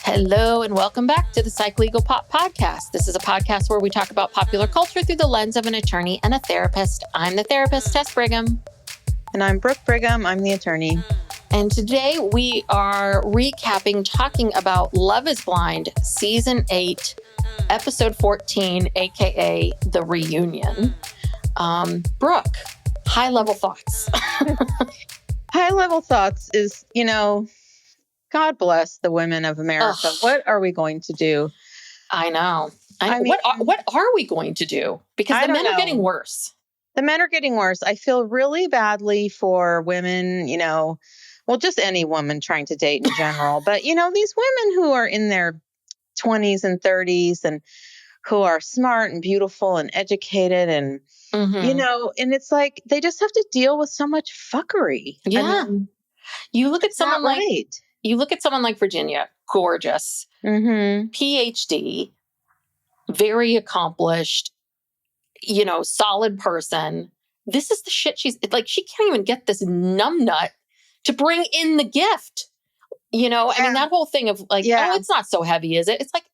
Hello and welcome back to the Psych Legal Pop Podcast. This is a podcast where we talk about popular culture through the lens of an attorney and a therapist. I'm the therapist, Tess Brigham. And I'm Brooke Brigham. I'm the attorney. And today we are recapping, talking about Love is Blind, Season 8, Episode 14, aka The Reunion. Brooke, high-level thoughts. High-level thoughts is, God bless the women of America. Ugh. What are we going to do? I know. I mean, what are we going to do? Because the men are getting worse. The men are getting worse. I feel really badly for women, just any woman trying to date in general. But, these women who are in their 20s and 30s and who are smart and beautiful and educated and, and it's like they just have to deal with so much fuckery. Yeah. You look at someone like Virginia, gorgeous, PhD, very accomplished, solid person. This is the shit she can't even get this numbnut to bring in the gift. I mean, that whole thing of oh, it's not so heavy, is it? It's like,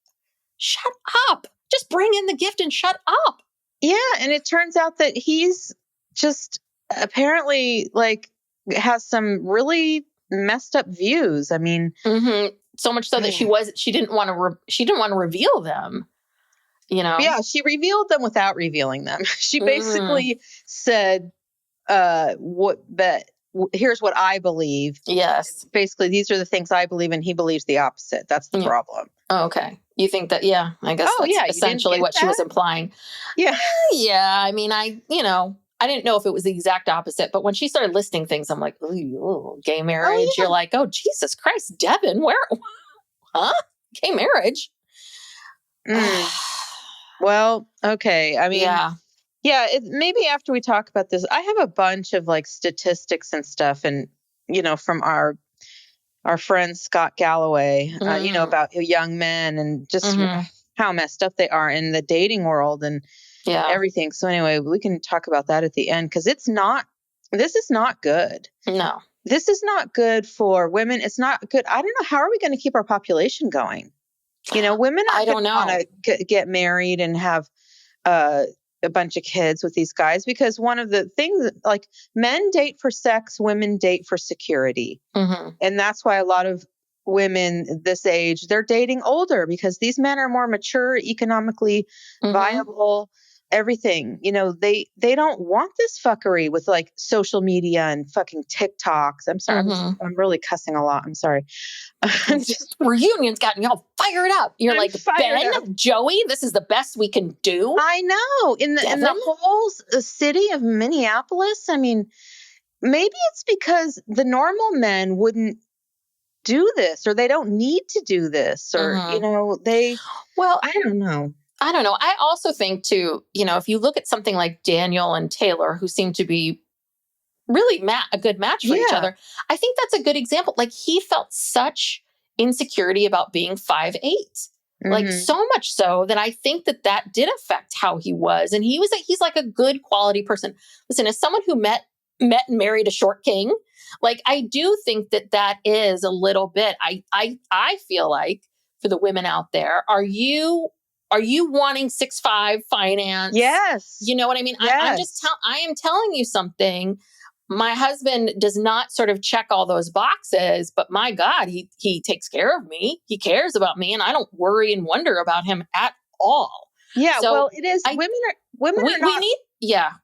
shut up. Just bring in the gift and shut up. Yeah. And it turns out that he's just apparently has some really messed up views. I mean, so much so that she didn't want to reveal them. Yeah, she revealed them without revealing them. She basically said, here's what I believe. Yes. Basically, these are the things I believe, and he believes the opposite. That's the problem. Oh, okay. You think that, I guess that's essentially what she was implying. Yeah. Yeah. I mean, I didn't know if it was the exact opposite, but when she started listing things, I'm like, ooh, gay marriage. Oh, yeah. You're like, oh, Jesus Christ, Devin, where? Huh? Gay marriage? Well, okay. I mean, maybe after we talk about this, I have a bunch of statistics and stuff, and from our friend Scott Galloway, about young men and just how messed up they are in the dating world and everything. So anyway, we can talk about that at the end because this is not good. No, this is not good for women. It's not good. I don't know. How are we going to keep our population going? Women aren't going to want to get married and have a bunch of kids with these guys because one of the things, men date for sex, women date for security. And that's why a lot of women this age, they're dating older because these men are more mature, economically viable, everything. They don't want this fuckery with social media and fucking TikToks. I'm sorry. I'm really cussing a lot. I'm sorry. Reunion's gotten y'all fired up. You're like, Ben, Joey, this is the best we can do. I know. In the whole city of Minneapolis, I mean, maybe it's because the normal men wouldn't do this or they don't need to do this or, I don't know. I don't know. I also think too, if you look at something like Daniel and Taylor, who seem to be really a good match for each other, I think that's a good example. He felt such insecurity about being 5'8", so much so that I think that did affect how he was. And he's like a good quality person. Listen, as someone who met and married a short king, I do think that is a little bit, I feel like for the women out there, are you wanting 6'5" finance? Yes. You know what I mean? Yes. I am telling you something. My husband does not sort of check all those boxes, but my God, he takes care of me. He cares about me, and I don't worry and wonder about him at all. Yeah, so well, it is. Women are not.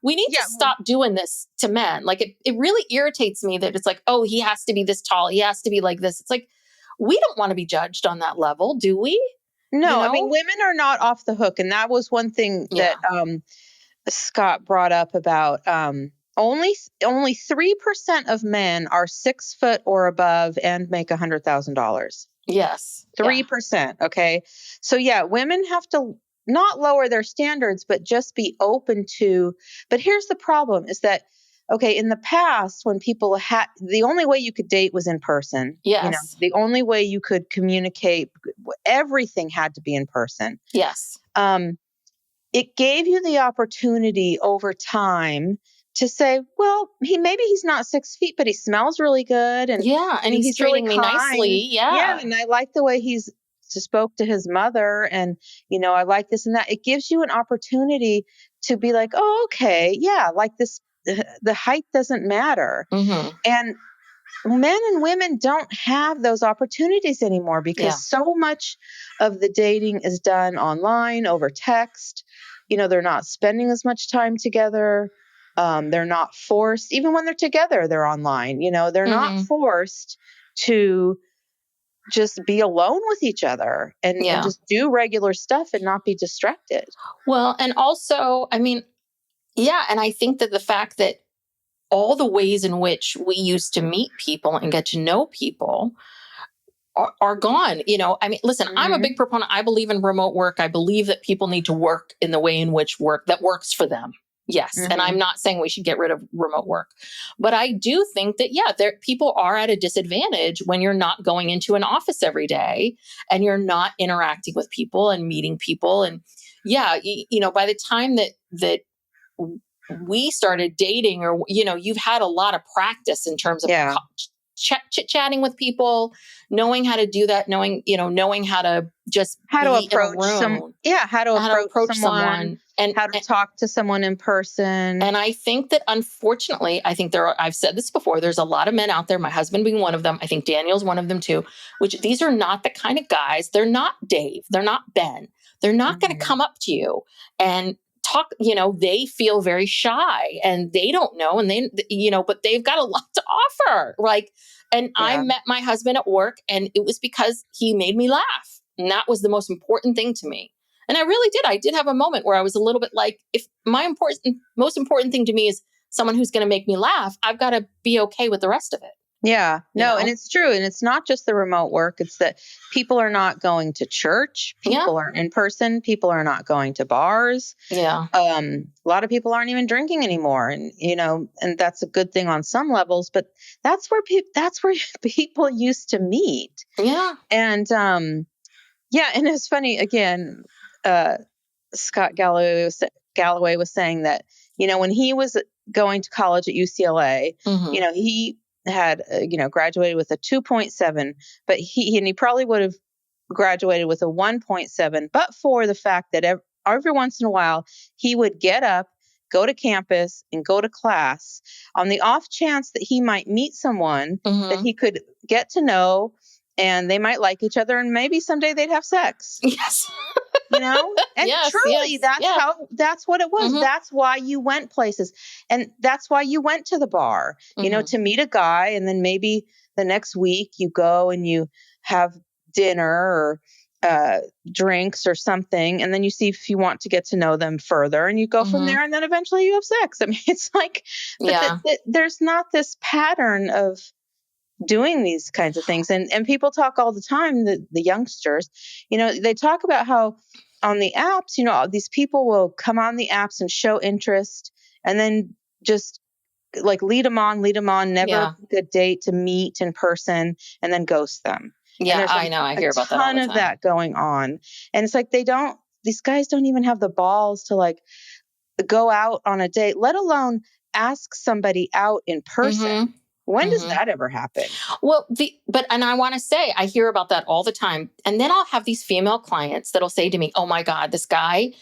We need to stop doing this to men. It really irritates me that it's like, oh, he has to be this tall. He has to be like this. It's like, we don't want to be judged on that level, do we? No, I mean, women are not off the hook. And that was one thing that Scott brought up about only 3% of men are 6 foot or above and make $100,000. Yes. 3%. Okay. So women have to not lower their standards, but just be open to. But here's the problem is that, okay, in the past, when people the only way you could date was in person. Yes. The only way you could communicate, everything had to be in person. Yes. It gave you the opportunity over time to say, well, maybe he's not 6 feet, but he smells really good. And and he's treating me nicely. Yeah. And I like the way he's spoke to his mother and, I like this and that. It gives you an opportunity to be like, oh, okay. Yeah. Like this, the height doesn't matter. Mm-hmm. And men and women don't have those opportunities anymore because so much of the dating is done online over text. They're not spending as much time together. They're not forced, even when they're together, they're online. They're not forced to just be alone with each other and just do regular stuff and not be distracted. Well, and also, I mean, and I think that the fact that all the ways in which we used to meet people and get to know people are gone. I mean, listen, I'm a big proponent. I believe in remote work. I believe that people need to work in the way in which that works for them. Yes. And I'm not saying we should get rid of remote work, but I do think that, people are at a disadvantage when you're not going into an office every day and you're not interacting with people and meeting people. And by the time that we started dating, or, you've had a lot of practice in terms of chit-chatting with people, knowing how to do that, knowing how to just how to approach someone and how to talk to someone in person. And I think that, unfortunately, I've said this before, there's a lot of men out there, my husband being one of them. I think Daniel's one of them too, which these are not the kind of guys. They're not Dave. They're not Ben. They're not going to come up to you and talk. They feel very shy and they don't know. And but they've got a lot to offer. I met my husband at work, and it was because he made me laugh. And that was the most important thing to me. And I really did. I did have a moment where I was a little bit like, if my most important thing to me is someone who's going to make me laugh, I've got to be okay with the rest of it. Yeah, no, and it's true. And it's not just the remote work. It's that people are not going to church. People aren't in person. People are not going to bars. Yeah. A lot of people aren't even drinking anymore. And, and that's a good thing on some levels, but that's where people used to meet. Yeah. And, and it's funny, again, Scott Galloway was saying that, when he was going to college at UCLA, he had, graduated with a 2.7, but he probably would have graduated with a 1.7, but for the fact that every once in a while he would get up, go to campus and go to class on the off chance that he might meet someone that he could get to know and they might like each other and maybe someday they'd have sex. Yes. And truly that's what it was. That's why you went places. And that's why you went to the bar, to meet a guy. And then maybe the next week you go and you have dinner or drinks or something. And then you see if you want to get to know them further and you go from there. And then eventually you have sex. I mean, it's like, there's not this pattern of doing these kinds of things. And people talk all the time, the youngsters, they talk about how on the apps, these people will come on the apps and show interest and then just like lead them on, never a good date to meet in person and then ghost them. Yeah, I know. I hear about that all the time. A ton of that going on. And it's like these guys don't even have the balls to like go out on a date, let alone ask somebody out in person. When does that ever happen? Well, and I want to say, I hear about that all the time. And then I'll have these female clients that'll say to me, oh my God, this guy,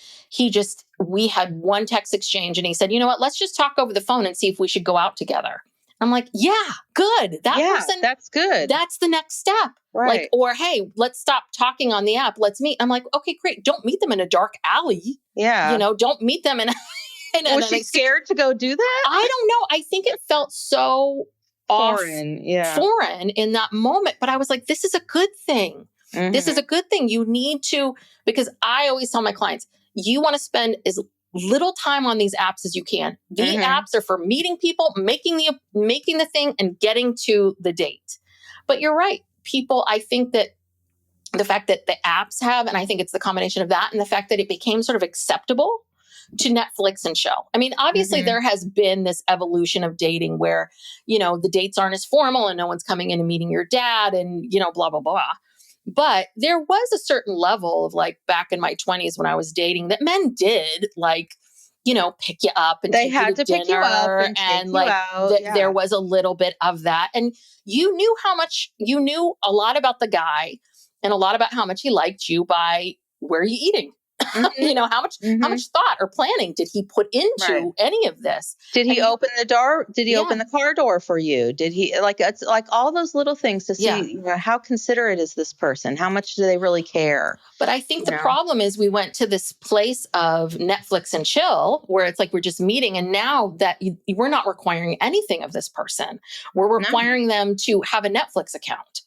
we had one text exchange and he said, you know what, let's just talk over the phone and see if we should go out together. I'm like, yeah, good. That's good. That's the next step. Right. Or, hey, let's stop talking on the app. Let's meet. I'm like, okay, great. Don't meet them in a dark alley. Yeah. Don't meet them in was she scared to go do that? I don't know. I think it felt so foreign in that moment. But I was like, this is a good thing. This is a good thing. You need to, because I always tell my clients, you want to spend as little time on these apps as you can. The apps are for meeting people, making the thing and getting to the date. But you're right. People, I think that the fact that the apps have, and I think it's the combination of that and the fact that it became sort of acceptable to Netflix and chill. I mean, obviously there has been this evolution of dating where, the dates aren't as formal and no one's coming in and meeting your dad and, blah, blah, blah. But there was a certain level of like back in my 20s when I was dating that men did like, pick you up and they had to dinner, pick you up and like there was a little bit of that. And you knew a lot about the guy and a lot about how much he liked you by where are you eating? Mm-hmm. How much thought or planning did he put into any of this? Did he open the door? Did he open the car door for you? Did he it's like all those little things to see how considerate is this person? How much do they really care? But I think the problem is we went to this place of Netflix and chill where it's like we're just meeting. And now that we're not requiring anything of this person, we're requiring them to have a Netflix account.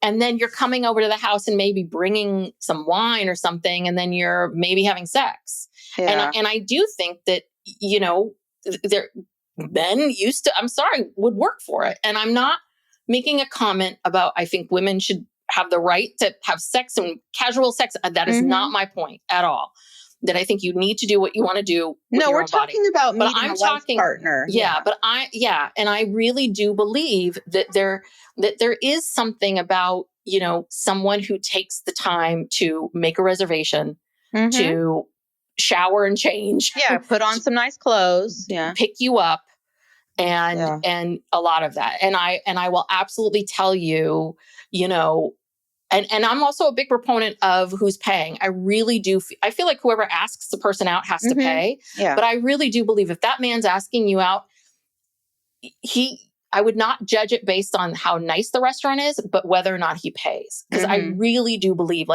And then you're coming over to the house and maybe bringing some wine or something. And then you're maybe having sex. Yeah. And I do think that, men would work for it. And I'm not making a comment about, I think women should have the right to have sex and casual sex. That is not my point at all. That I think you need to do what you want to do. No, we're talking about meeting a life partner. And I really do believe that there is something about, someone who takes the time to make a reservation, to shower and change. Yeah, put on some nice clothes. Yeah. Pick you up. And a lot of that. And I will absolutely tell you, and I'm also a big proponent of who's paying. I really do. I feel like whoever asks the person out has to pay. Yeah. But I really do believe if that man's asking you out, I would not judge it based on how nice the restaurant is, but whether or not he pays. Because I really do believe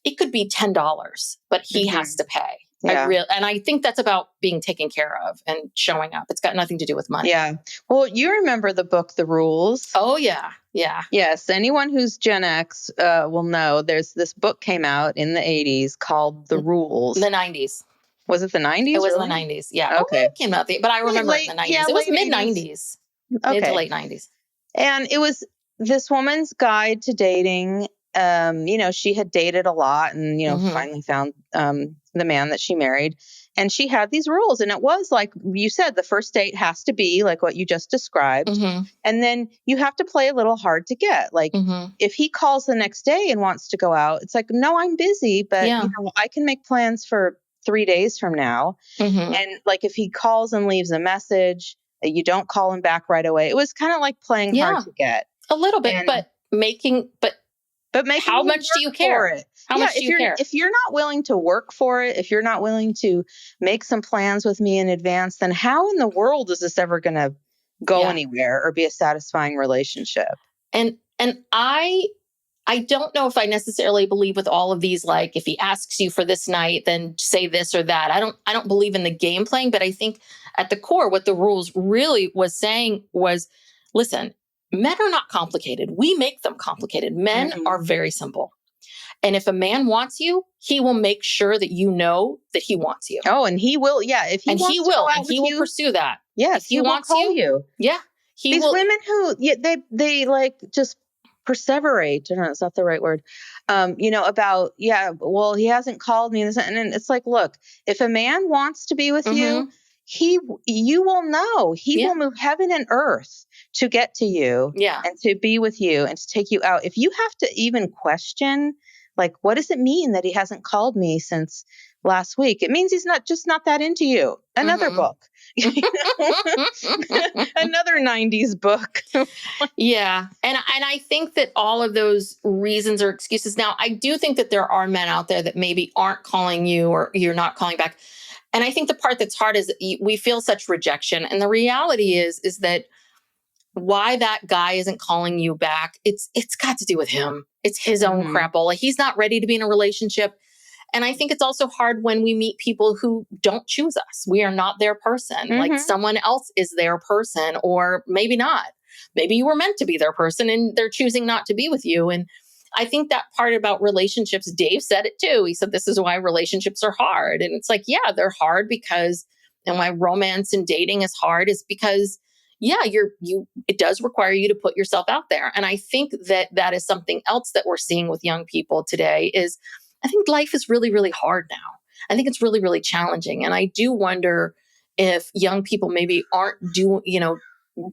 it could be $10, but he has to pay. Yeah. And I think that's about being taken care of and showing up. It's got nothing to do with money. Yeah. Well, you remember the book, The Rules? Oh, yeah. Yeah. Yes. Anyone who's Gen X will know there's this book came out in the 80s called The Rules. The 90s. Was it the 90s? It was the 90s. Yeah. Okay. It came out, but I remember it in the 90s. Yeah, it was mid-90s. Okay. Mid to late 90s. And it was this woman's guide to dating. She had dated a lot and, finally found the man that she married. And she had these rules. And it was like you said, the first date has to be like what you just described. And then you have to play a little hard to get. Like if he calls the next day and wants to go out, it's like, no, I'm busy, but I can make plans for 3 days from now. And like if he calls and leaves a message, you don't call him back right away. It was kind of like playing hard to get. A little bit, but how much do you care? How much do you care? If you're not willing to work for it, if you're not willing to make some plans with me in advance, then how in the world is this ever going to go anywhere or be a satisfying relationship? And I don't know if I necessarily believe with all of these, like if he asks you for this night, then say this or that. I don't believe in the game playing, but I think at the core, what the rules really was saying was, listen, men are not complicated. We make them complicated. Men are very simple. And if a man wants you, he will make sure that you know that he wants you. Oh, and he will. Yeah. If he will pursue that. Yes. If he wants you. Yeah. These women who they like just perseverate. I don't know, it's not the right word. About, he hasn't called me. And it's like, look, if a man wants to be with you, you will know. He will move heaven and earth to get to you and to be with you and to take you out. If you have to even question, like, what does it mean that he hasn't called me since last week? It means he's not that into you. Another book, another 90s book. Yeah. And I think that all of those reasons are excuses. Now, I do think that there are men out there that maybe aren't calling you or you're not calling back. And I think the part that's hard is we feel such rejection. And the reality is that why that guy isn't calling you back, it's got to do with him. It's his own crapola. He's not ready to be in a relationship. And I think it's also hard when we meet people who don't choose us. We are not their person. Like someone else is their person, or maybe not. Maybe you were meant to be their person and they're choosing not to be with you. And I think that part about relationships, Dave said it too. He said, this is why relationships are hard. And it's like, yeah, they're hard because, and why romance and dating is hard is because, it does require you to put yourself out there. And I think that is something else that we're seeing with young people today is I think life is really, really hard now. I think it's really, really challenging. And I do wonder if young people maybe aren't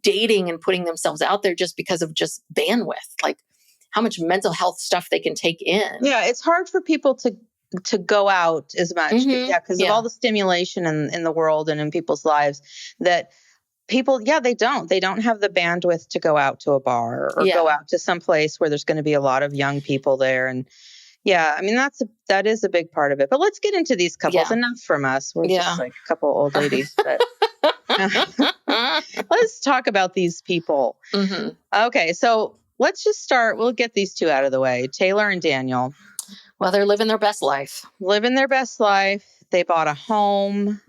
dating and putting themselves out there just because of just bandwidth, like how much mental health stuff they can take in. Yeah, it's hard for people to go out as much. Because of all the stimulation in the world and in people's lives that people, they don't have the bandwidth to go out to a bar or go out to some place where there's going to be a lot of young people there. And I mean, that is a big part of it. But let's get into these couples. Enough from us. We're just like a couple old ladies. But let's talk about these people. Mm-hmm. Okay, so let's just start. We'll get these two out of the way. Taylor and Daniel. Well, they're living their best life. They bought a home.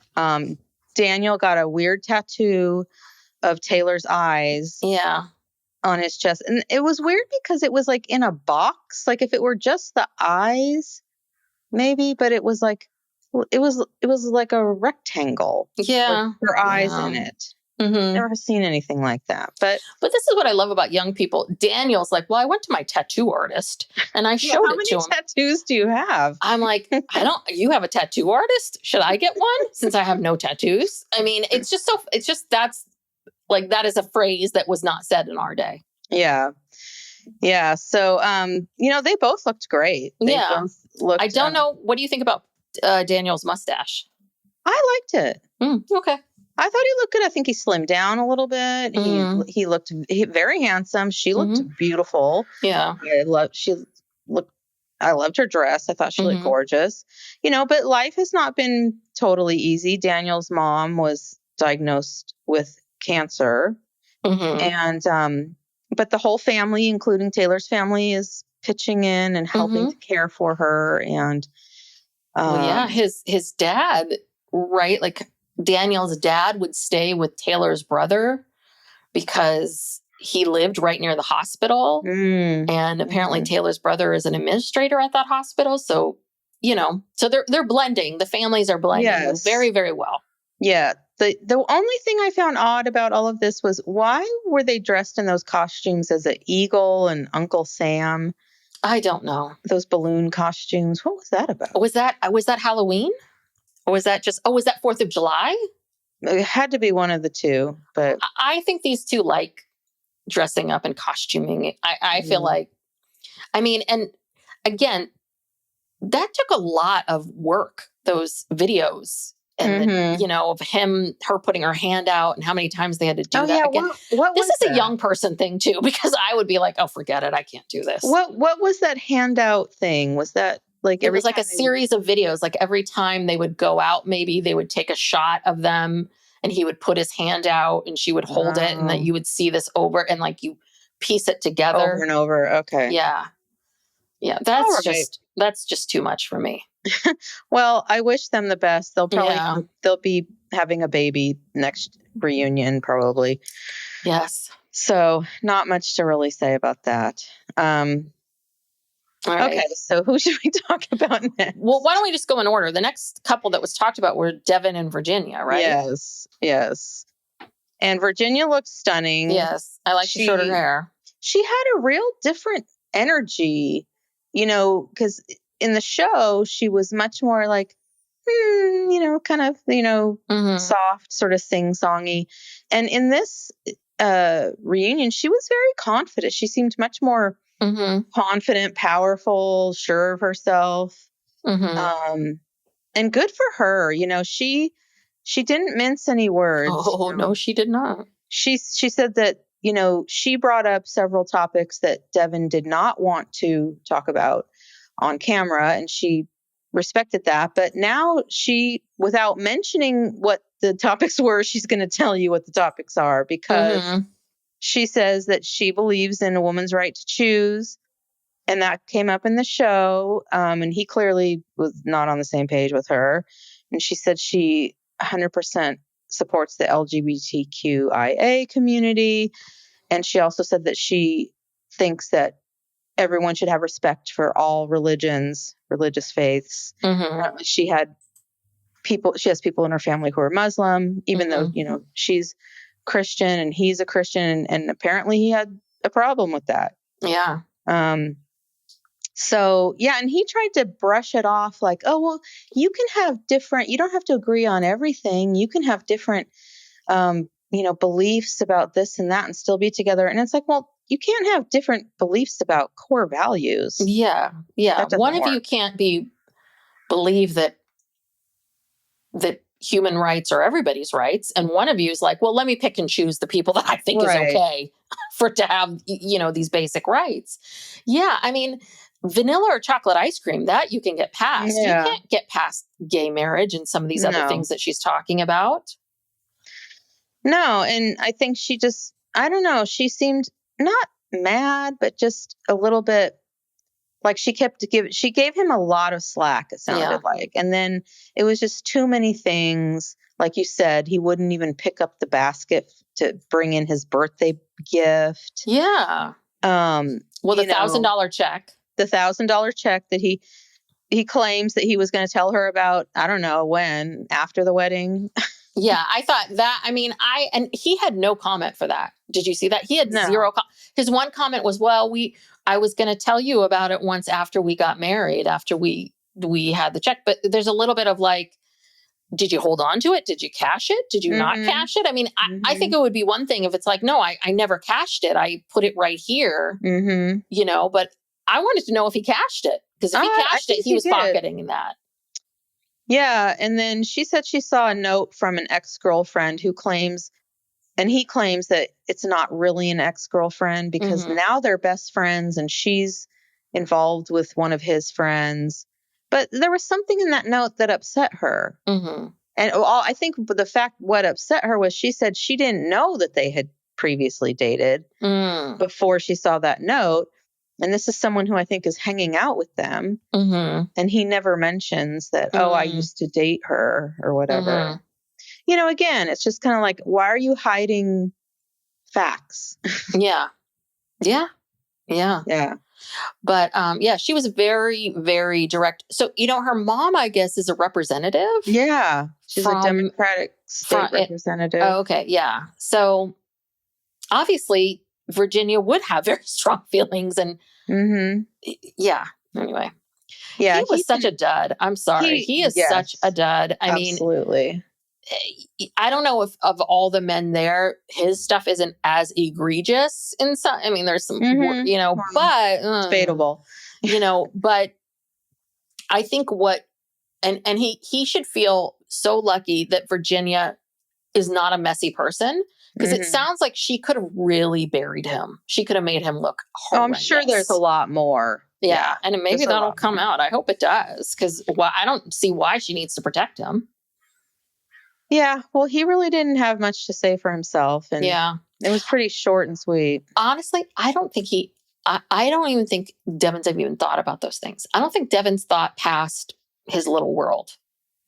Daniel got a weird tattoo of Taylor's eyes. Yeah. On his chest. And it was weird because it was like in a box. Like if it were just the eyes, maybe, but it was like a rectangle. Yeah. With her eyes in it. Mm-hmm. Never seen anything like that. But this is what I love about young people. Daniel's like, well, I went to my tattoo artist and I showed it to him. How many tattoos do you have? I'm like, you have a tattoo artist? Should I get one since I have no tattoos? I mean, that is a phrase that was not said in our day. Yeah. Yeah. So, they both looked great. I don't know. What do you think about Daniel's mustache? I liked it. Okay. I thought he looked good. I think he slimmed down a little bit. He looked very handsome. She looked beautiful. Yeah. I loved her dress. I thought she looked gorgeous. But life has not been totally easy. Daniel's mom was diagnosed with cancer. Mm-hmm. And but the whole family, including Taylor's family, is pitching in and helping to care for her. And his dad, right? Like Daniel's dad would stay with Taylor's brother because he lived right near the hospital. And apparently Taylor's brother is an administrator at that hospital. So, so they're blending. The families are blending very, very well. Yeah. The only thing I found odd about all of this was why were they dressed in those costumes as an eagle and Uncle Sam? I don't know. Those balloon costumes. What was that about? Was that Halloween? Or was that was that 4th of July? It had to be one of the two, but I think these two like dressing up and costuming. I feel like, I mean, and again, that took a lot of work, those videos. And of her putting her hand out and how many times they had to do that. Yeah. Again, this is a young person thing too, because I would be like, oh, forget it. I can't do this. What was that handout thing? Was that like it was like a series of videos? Like every time they would go out, maybe they would take a shot of them and he would put his hand out and she would hold it and that you would see this over and like you piece it together. Over and over. Okay. Yeah. Yeah. That's just too much for me. Well, I wish them the best. They'll be having a baby next reunion, probably. Yes. So not much to really say about that. All right. Okay, so who should we talk about next? Well, why don't we just go in order? The next couple that was talked about were Devin and Virginia, right? Yes. And Virginia looked stunning. Yes, I like the shorter hair. She had a real different energy, because in the show, she was much more like, kind of, soft, sort of sing-songy. And in this reunion, she was very confident. She seemed much more confident, powerful, sure of herself. And good for her. She didn't mince any words. Oh, no, she did not. She said that, she brought up several topics that Devin did not want to talk about on camera, and she respected that. But now without mentioning what the topics were, she's going to tell you what the topics are, because she says that she believes in a woman's right to choose. And that came up in the show. And he clearly was not on the same page with her. And she said she 100% supports the LGBTQIA community. And she also said that she thinks that everyone should have respect for all religions, religious faiths. She has people in her family who are Muslim, even though, she's Christian and he's a Christian, and apparently he had a problem with that. Yeah. So, and he tried to brush it off like, oh, well, you don't have to agree on everything. You can have different, beliefs about this and that and still be together. And it's like, well, you can't have different beliefs about core values. Yeah. Yeah. One of you can't believe that human rights are everybody's rights. And one of you is like, well, let me pick and choose the people that I think is okay to have, these basic rights. Yeah. I mean, vanilla or chocolate ice cream, that you can get past. Yeah. You can't get past gay marriage and some of these other things that she's talking about. No. And I think she just, I don't know, she seemed not mad, but just a little bit like she gave him a lot of slack, it sounded like. And then it was just too many things. Like you said, he wouldn't even pick up the basket to bring in his birthday gift. Yeah. Well, the $1,000 check. The $1,000 check that he claims that he was going to tell her about, I don't know when, after the wedding. Yeah, I thought that, and he had no comment for that. Did you see that? He had zero. His one comment was, well, I was going to tell you about it once after we got married, after we had the check. But there's a little bit of like, did you hold on to it? Did you cash it? Did you not cash it? I mean, I think it would be one thing if it's like, no, I never cashed it. I put it right here, but I wanted to know if he cashed it. Because if he cashed it, he was pocketing that. Yeah. And then she said she saw a note from an ex-girlfriend he claims that it's not really an ex-girlfriend because now they're best friends and she's involved with one of his friends. But there was something in that note that upset her. And I think what upset her was she said she didn't know that they had previously dated before she saw that note. And this is someone who I think is hanging out with them. And he never mentions that, I used to date her or whatever. Again, it's just kind of like, why are you hiding facts? Yeah. But she was very, very direct. So, her mom, I guess, is a representative. Yeah. She's a Democratic state representative. Oh, okay. Yeah. So obviously Virginia would have very strong feelings and yeah. Anyway. Yeah. He was such a dud. I'm sorry. He is such a dud. Absolutely. I don't know if of all the men there, his stuff isn't as egregious in some. I mean, there's some, but it's debatable. But I think and he should feel so lucky that Virginia is not a messy person because it sounds like she could have really buried him. She could have made him look horrendous. I'm sure there's a lot more. Yeah, and maybe that'll come out. I hope it does because I don't see why she needs to protect him. Yeah, well, he really didn't have much to say for himself. And it was pretty short and sweet. Honestly, I don't even think Devon's have even thought about those things. I don't think Devon's thought past his little world.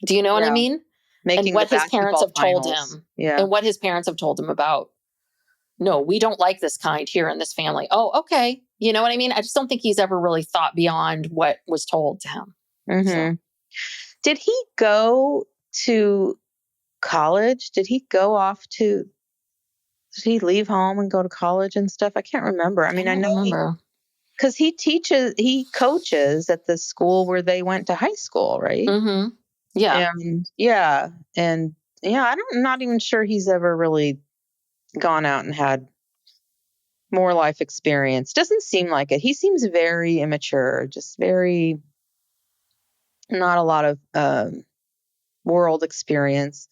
Do you know what I mean? And what his parents have told him. Yeah. And what his parents have told him about, no, we don't like this kind here in this family. Oh, okay. You know what I mean? I just don't think he's ever really thought beyond what was told to him. So. Did he go to college? Did he leave home and go to college and stuff? I can't remember. I mean, I know because he coaches at the school where they went to high school, right? Yeah. And I'm not even sure he's ever really gone out and had more life experience. Doesn't seem like it. He seems very immature, just very, not a lot of world experience.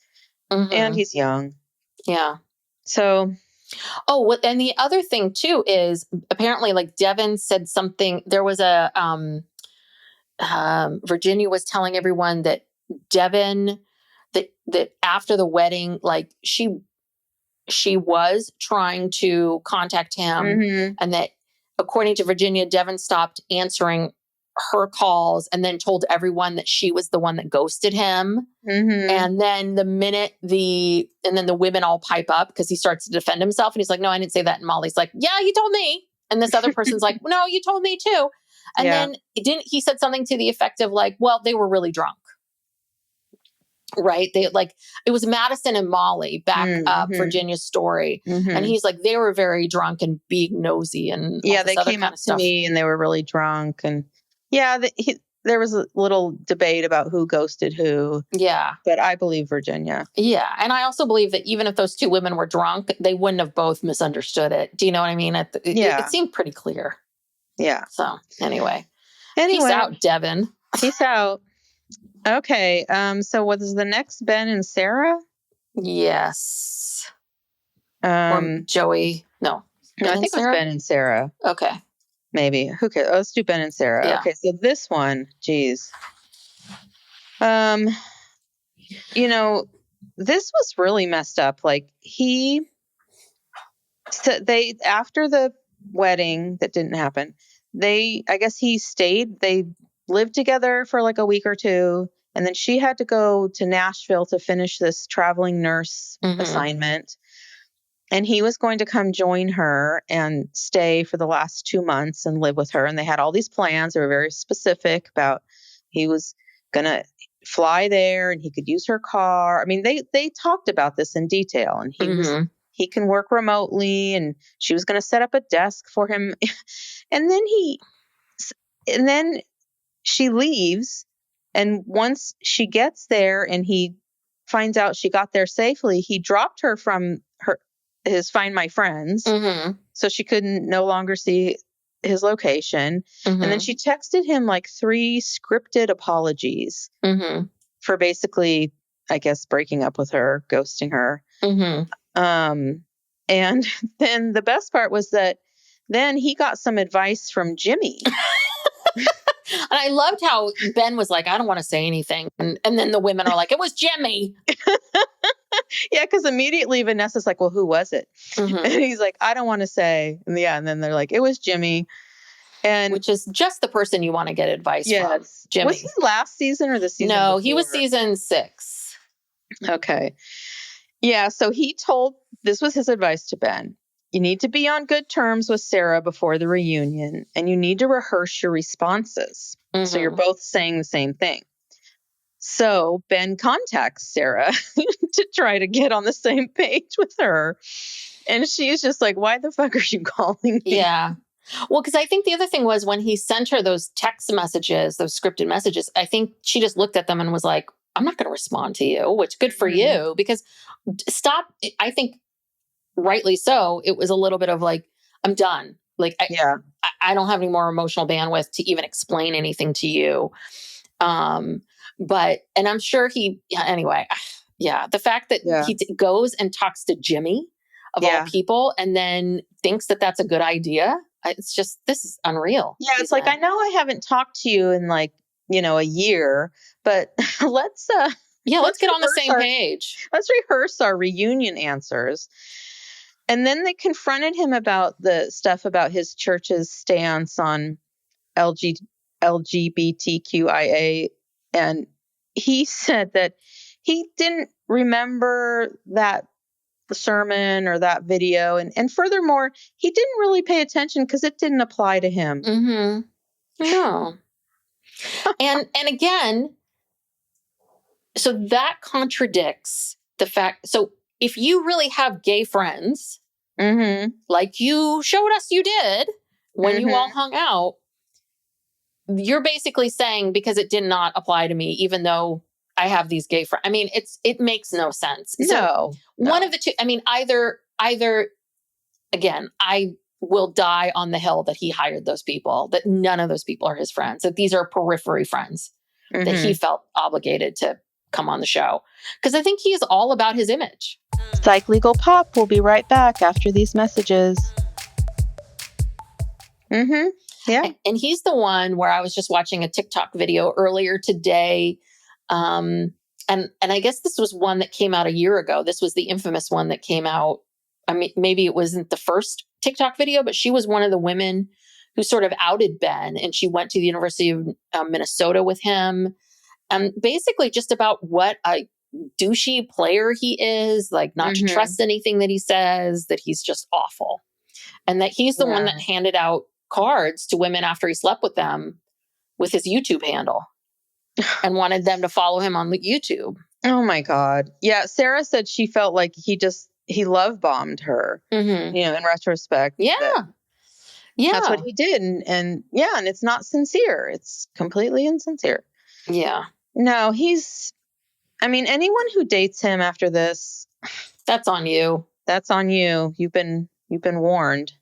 And he's young. Yeah. So. Oh, and the other thing too is apparently like Devon said something, there was a, Virginia was telling everyone that Devon, that after the wedding, like she was trying to contact him and that according to Virginia, Devon stopped answering her calls and then told everyone that she was the one that ghosted him. And then the women all pipe up because he starts to defend himself and he's like, no, I didn't say that. And Molly's like, yeah, you told me. And this other person's like, no, you told me too. And then he said something to the effect of like, well, they were really drunk. Right. They it was Madison and Molly back up Virginia's story. And he's like, they were very drunk and being nosy and they came up to me and they were really drunk. And there was a little debate about who ghosted who. Yeah. But I believe Virginia. Yeah. And I also believe that even if those two women were drunk, they wouldn't have both misunderstood it. Do you know what I mean? It seemed pretty clear. Yeah. So anyway. Peace out, Devon. Peace out. Okay. So what is the next? Ben and Sarah? Yes. Or Joey. No. No, I think it was Ben and Sarah. Okay. Maybe. Who cares? Oh, let's do Ben and Sarah. Yeah. Okay. So this one, geez. You know, this was really messed up. Like after the wedding that didn't happen, I guess he stayed. They lived together for like a week or two. And then she had to go to Nashville to finish this traveling nurse assignment. And he was going to come join her and stay for the last 2 months and live with her. And they had all these plans. They were very specific about he was going to fly there and he could use her car. I mean, they talked about this in detail, and he can work remotely, and she was going to set up a desk for him. and then she leaves. And once she gets there and he finds out she got there safely, he dropped her from his Find My Friends. So she couldn't no longer see his location. And then she texted him like 3 scripted apologies for basically, I guess, breaking up with her, ghosting her. And then the best part was that then he got some advice from Jimmy. And I loved how Ben was like, I don't want to say anything. And then the women are like, it was Jimmy. Yeah, because immediately Vanessa's like, well, who was it? And he's like, I don't want to say. And then they're like, it was Jimmy. And which is just the person you want to get advice from. Jimmy. Was he last season or the season No, before? He was season 6. Okay. Yeah, so this was his advice to Ben. You need to be on good terms with Sarah before the reunion, and you need to rehearse your responses. So you're both saying the same thing. So Ben contacts Sarah to try to get on the same page with her. And she's just like, why the fuck are you calling me? Yeah. Well, because I think the other thing was when he sent her those text messages, those scripted messages, I think she just looked at them and was like, I'm not going to respond to you, which good for you, because stop. I think rightly so. It was a little bit of like, I'm done. Like, I don't have any more emotional bandwidth to even explain anything to you. But, and I'm sure anyway, the fact that he goes and talks to Jimmy of all people and then thinks that that's a good idea. It's just, this is unreal. Yeah. It's like, I know I haven't talked to you in like, a year, but let's get on the same page. Let's rehearse our reunion answers. And then they confronted him about the stuff about his church's stance on LGBTQIA. And he said that he didn't remember that sermon or that video. And furthermore, he didn't really pay attention because it didn't apply to him. No. and again, so that contradicts the fact. So if you really have gay friends, like you showed us you did when you all hung out, you're basically saying because it did not apply to me, even though I have these gay friends. I mean, it makes no sense. So one of the two, I mean, either, again, I will die on the hill that he hired those people, that none of those people are his friends, that these are periphery friends, that he felt obligated to come on the show. Because I think he's all about his image. Psych Legal Pop will be right back after these messages. Yeah. And he's the one where I was just watching a TikTok video earlier today. And I guess this was one that came out a year ago. This was the infamous one that came out. I mean, maybe it wasn't the first TikTok video, but she was one of the women who sort of outed Ben. And she went to the University of Minnesota with him. And basically just about what a douchey player he is, like not to trust anything that he says, that he's just awful. And that he's the one that handed out cards to women after he slept with them with his YouTube handle and wanted them to follow him on YouTube. Oh my God. Yeah. Sarah said she felt like he love bombed her, in retrospect. Yeah. That's what he did. And it's not sincere. It's completely insincere. Yeah. No, anyone who dates him after this, that's on you. That's on you. You've been warned.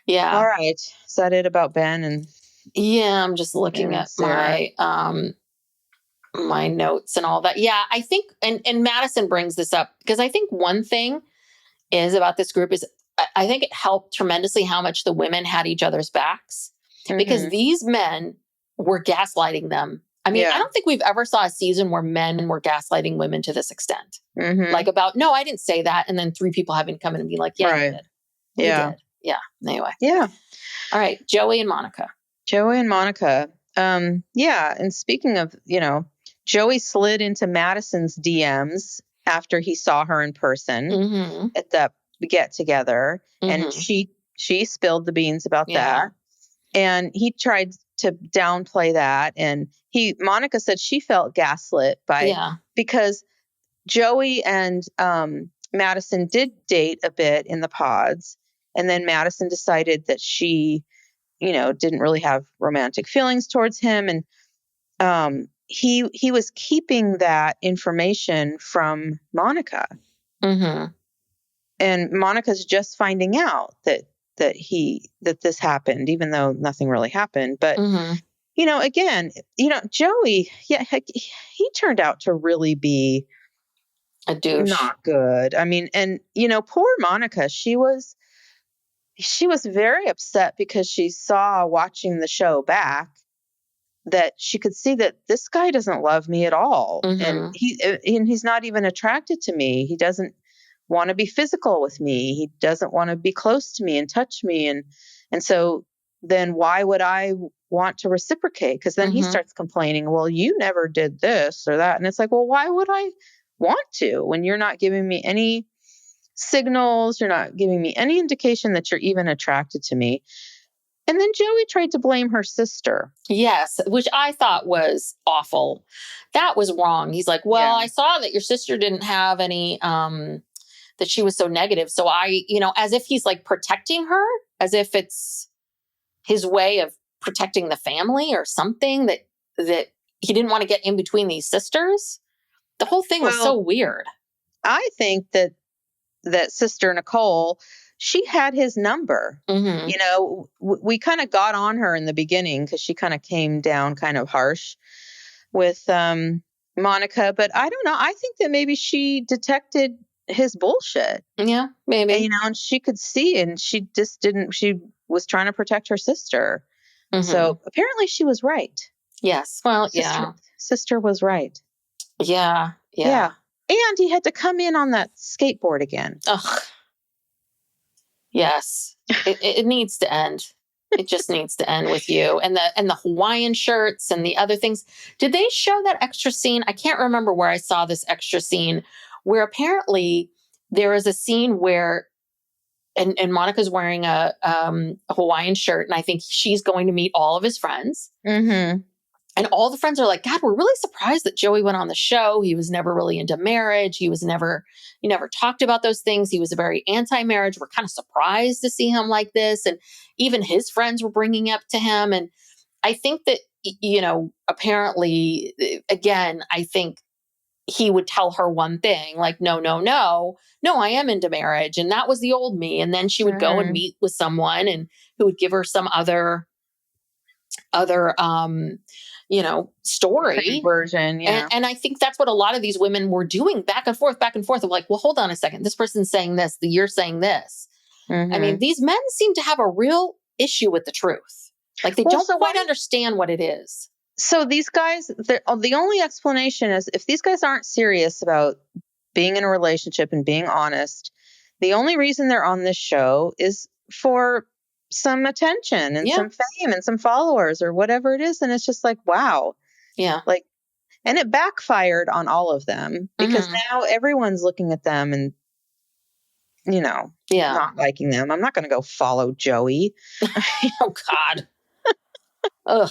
Yeah. All right. Is that it about Ben? And yeah, I'm just looking at Sarah. my notes and all that. Yeah, I think, and Madison brings this up because I think one thing is about this group is I think it helped tremendously how much the women had each other's backs because these men were gaslighting them. I mean, I don't think we've ever saw a season where men were gaslighting women to this extent. Like about, no, I didn't say that. And then 3 people having to come in and be like, yeah, you did. You did. Yeah. Anyway. Yeah. All right. Joey and Monica. Yeah. And speaking of, Joey slid into Madison's DMs after he saw her in person at the get together. And she spilled the beans about that. And he tried to downplay that. And Monica said she felt gaslit because Joey and Madison did date a bit in the pods. And then Madison decided that she, didn't really have romantic feelings towards him. And he was keeping that information from Monica. And Monica's just finding out that this happened, even though nothing really happened. But, again, Joey, he turned out to really be a douche. Not good. I mean, and, poor Monica, she was very upset because she saw watching the show back that she could see that this guy doesn't love me at all. And he's not even attracted to me. He doesn't want to be physical with me. He doesn't want to be close to me and touch me. And so then why would I want to reciprocate? Because then he starts complaining, well, you never did this or that. And it's like, well, why would I want to when you're not giving me any signals? You're not giving me any indication that you're even attracted to me. And then Joey tried to blame her sister. Yes, which I thought was awful. That was wrong. He's like, well, I saw that your sister didn't have any, that she was so negative. So I, as if he's like protecting her, as if it's his way of protecting the family or something that he didn't want to get in between these sisters. The whole thing was so weird. I think that Sister Nicole, she had his number. We kind of got on her in the beginning because she kind of came down kind of harsh with Monica. But I don't know. I think that maybe she detected his bullshit. Yeah, maybe. And, and she could see, and she just didn't. She was trying to protect her sister. So apparently she was right. Yes. Well, Sister was right. Yeah. And he had to come in on that skateboard again. Ugh. Yes. It needs to end. It just needs to end with you. And the Hawaiian shirts and the other things. Did they show that extra scene? I can't remember where I saw this extra scene where apparently there is a scene where and Monica's wearing a Hawaiian shirt, and I think she's going to meet all of his friends. And all the friends are like, God, we're really surprised that Joey went on the show. He was never really into marriage. He never talked about those things. He was very anti-marriage. We're kind of surprised to see him like this. And even his friends were bringing up to him. And I think that, apparently, again, I think he would tell her one thing, like, no, I am into marriage. And that was the old me. And then she would go and meet with someone and who would give her some other story version. Yeah. And I think that's what a lot of these women were doing back and forth of like, well, hold on a second. This person's saying this, you're saying this. I mean, these men seem to have a real issue with the truth. Like they don't quite understand what it is. So these guys, the only explanation is if these guys aren't serious about being in a relationship and being honest, the only reason they're on this show is for some attention and some fame and some followers or whatever it is. And it's just like, wow. Yeah. Like, and it backfired on all of them because now everyone's looking at them and, not liking them. I'm not going to go follow Joey. Oh, God. Ugh.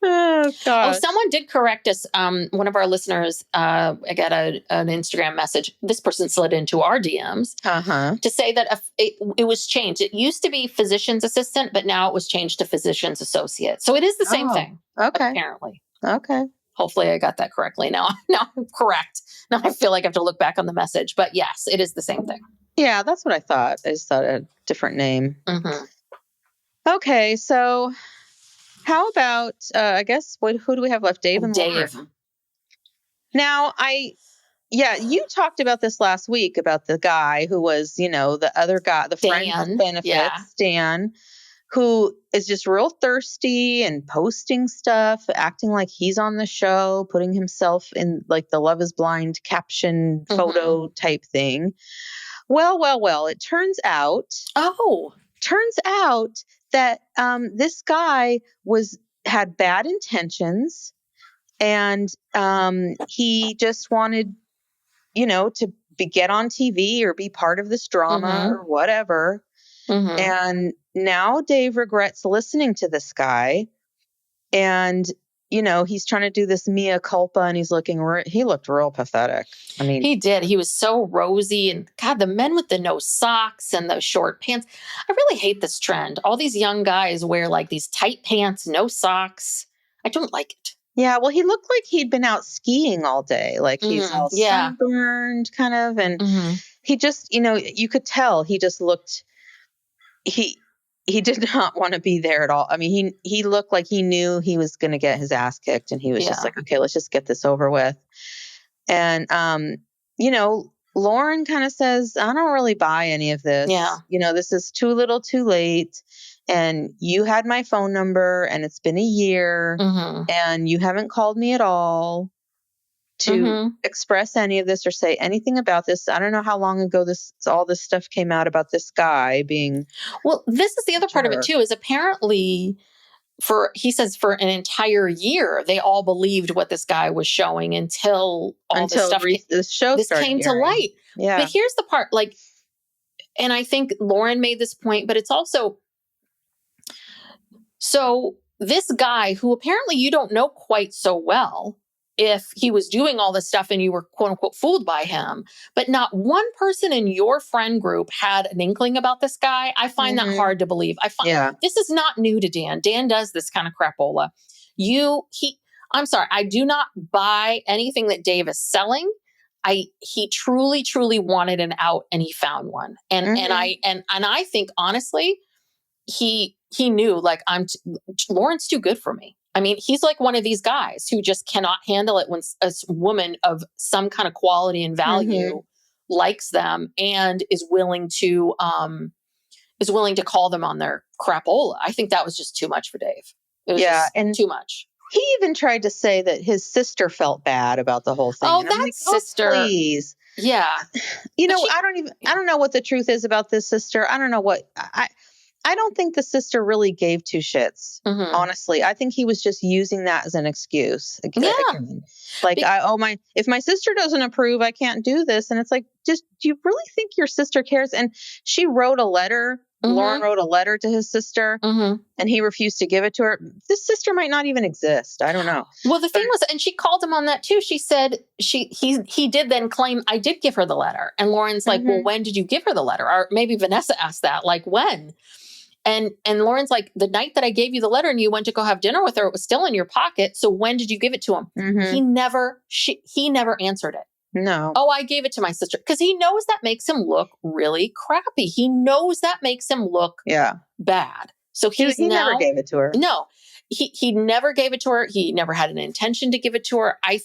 Oh, God. Oh, someone did correct us. One of our listeners, I got an Instagram message. This person slid into our DMs to say that it was changed. It used to be physician's assistant, but now it was changed to physician's associate. So it is the same thing. Okay. Apparently. Okay. Hopefully I got that correctly. Now I'm correct. Now I feel like I have to look back on the message. But yes, it is the same thing. Yeah, that's what I thought. I just thought a different name. Okay, so how about, I guess, who do we have left? Dave and Dave. Lauren. Now, you talked about this last week about the guy who was, the other guy, the friend with benefits, Stan, who is just real thirsty and posting stuff, acting like he's on the show, putting himself in like the Love is Blind caption photo type thing. Well, it turns out that this guy had bad intentions, and he just wanted, to get on TV or be part of this drama or whatever. And now Dave regrets listening to this guy, and he's trying to do this mea culpa, and he looked real pathetic. I mean, he did. He was so rosy, and God, the men with the no socks and the short pants. I really hate this trend. All these young guys wear like these tight pants, no socks. I don't like it. Yeah, well, he looked like he'd been out skiing all day. Like he's all sunburned kind of. And he just, you could tell he just looked, he did not want to be there at all. I mean, he looked like he knew he was going to get his ass kicked, and he was just like, okay, let's just get this over with. And, Lauren kind of says, I don't really buy any of this. Yeah. This is too little too late. And you had my phone number, and it's been a year, and you haven't called me at all to express any of this or say anything about this. I don't know how long ago all this stuff came out about this guy being. Well, this is the other part of it too, is apparently he says for an entire year, they all believed what this guy was showing until the show came to light. Yeah. But here's the part, like, and I think Lauren made this point, but it's also, so this guy who apparently you don't know quite so well, if he was doing all this stuff and you were quote unquote fooled by him, but not one person in your friend group had an inkling about this guy. I find that hard to believe. This is not new to Dan. Dan does this kind of crapola. I'm sorry. I do not buy anything that Dave is selling. He truly, truly wanted an out, and he found one. And I think honestly, he knew, like, Lauren's too good for me. I mean, he's like one of these guys who just cannot handle it when a woman of some kind of quality and value likes them and is willing to call them on their crapola. I think that was just too much for Dave. It was too much. He even tried to say that his sister felt bad about the whole thing. Oh, that sister. Oh, please. Yeah. I don't know what the truth is about this sister. I don't know what I don't think the sister really gave two shits. Honestly, I think he was just using that as an excuse. Like, if my sister doesn't approve, I can't do this. And it's like, do you really think your sister cares? And she wrote a letter. Lauren wrote a letter to his sister, and he refused to give it to her. This sister might not even exist. I don't know. Well, the thing was, and she called him on that too. She said he did then claim, I did give her the letter. And Lauren's like, well, when did you give her the letter? Or maybe Vanessa asked that, like, when? And Lauren's like, the night that I gave you the letter and you went to go have dinner with her, it was still in your pocket. So when did you give it to him? He never answered it. No. Oh, I gave it to my sister. Because he knows that makes him look really crappy. He knows that makes him look bad. So he never gave it to her. No, he never gave it to her. He never had an intention to give it to her. I